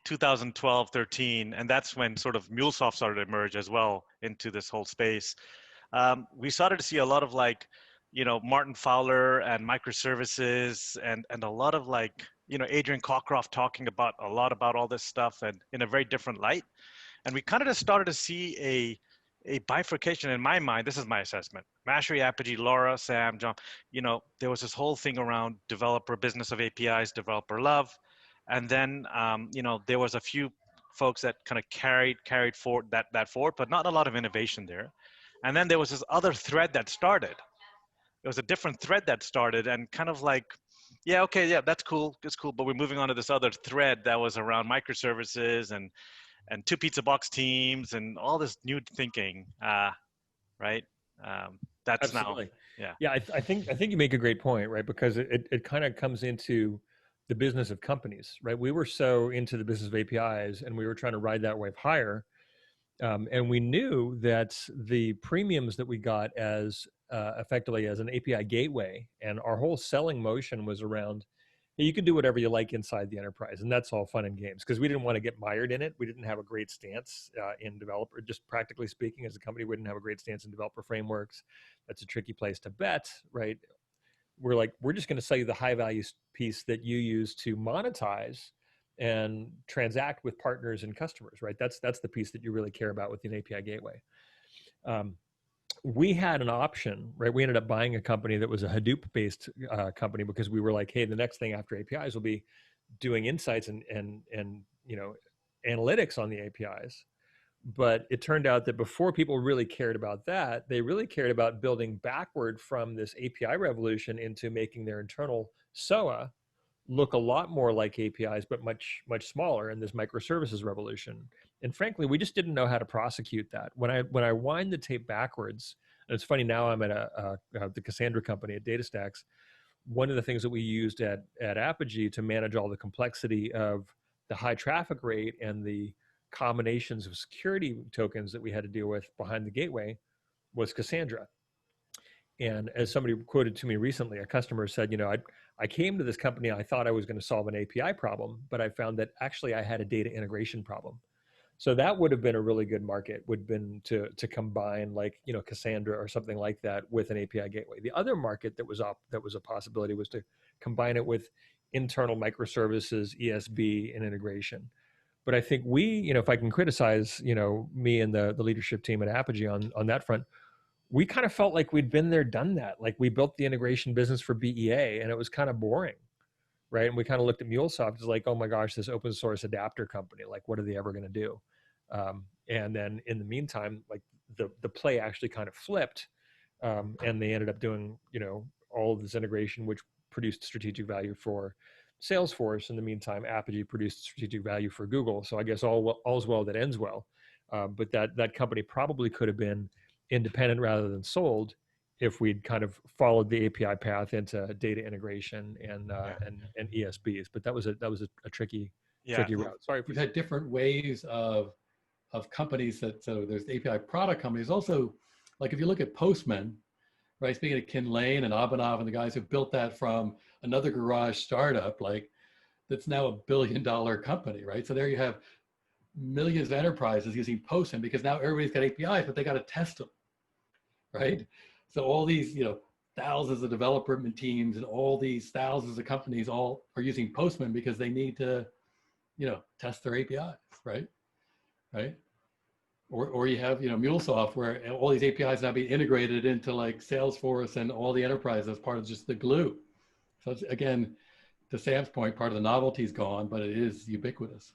2012, 13, and that's when sort of MuleSoft started to emerge as well into this whole space. We started to see a lot of like, Martin Fowler and microservices and a lot of like, Adrian Cockcroft talking about a lot about all this stuff and in a very different light. And we kind of just started to see a bifurcation in my mind. This is my assessment. Mashery, Apigee, Laura, Sam, John, there was this whole thing around developer business of APIs, developer love. And then, there was a few folks that kind of carried forward that forward, but not a lot of innovation there. And then there was this other thread that started. It was a different thread that started and kind of like, yeah, okay, yeah, that's cool, it's cool, but we're moving on to this other thread that was around microservices and two pizza box teams and all this new thinking, right? That's Absolutely. now, yeah. Yeah, I think you make a great point, right? Because it kind of comes into the business of companies, right? We were so into the business of APIs, and we were trying to ride that wave higher, and we knew that the premiums that we got as effectively as an API gateway, and our whole selling motion was around, hey, you can do whatever you like inside the enterprise, and that's all fun and games because we didn't want to get mired in it. We didn't have a great stance in developer, just practically speaking, as a company, we didn't have a great stance in developer frameworks. That's a tricky place to bet, right? We're like, we're just going to sell you the high value piece that you use to monetize and transact with partners and customers, right? That's the piece that you really care about with an API gateway. We had an option, right? We ended up buying a company that was a Hadoop-based company because we were like, hey, the next thing after APIs will be doing insights and analytics on the APIs. But it turned out that before people really cared about that, they really cared about building backward from this API revolution into making their internal SOA look a lot more like APIs, but much smaller in this microservices revolution. And frankly, we just didn't know how to prosecute that. When I wind the tape backwards, and it's funny, now I'm at the Cassandra company at DataStax. One of the things that we used at Apigee to manage all the complexity of the high traffic rate and the combinations of security tokens that we had to deal with behind the gateway was Cassandra. And as somebody quoted to me recently, a customer said, I came to this company, I thought I was going to solve an API problem, but I found that actually I had a data integration problem. So that would have been a really good market, would have been to combine like, Cassandra or something like that with an API gateway. The other market that was a possibility was to combine it with internal microservices, ESB, and integration. But I think we, if I can criticize, me and the leadership team at Apigee on that front, we kind of felt like we'd been there, done that. Like we built the integration business for BEA and it was kind of boring, right? And we kind of looked at MuleSoft as like, oh my gosh, this open source adapter company, like what are they ever going to do? And then in the meantime, like the play actually kind of flipped, and they ended up doing, all of this integration, which produced strategic value for Salesforce. In the meantime, Apigee produced strategic value for Google. So I guess all's well that ends well. But that company probably could have been independent rather than sold if we'd kind of followed the API path into data integration and ESBs. But that was a tricky route. Sorry, we've had different ways of companies so there's API product companies. Also, like if you look at Postman, right? Speaking of Ken Lane and Abhinav and the guys who built that from another garage startup, like that's now $1 billion company, right? So there you have millions of enterprises using Postman because now everybody's got APIs, but they got to test them, right? So all these, thousands of development teams and all these thousands of companies all are using Postman because they need to, test their APIs, right? Right? Or you have, MuleSoft where all these APIs now being integrated into like Salesforce and all the enterprise as part of just the glue. So it's, again, to Sam's point, part of the novelty is gone, but it is ubiquitous.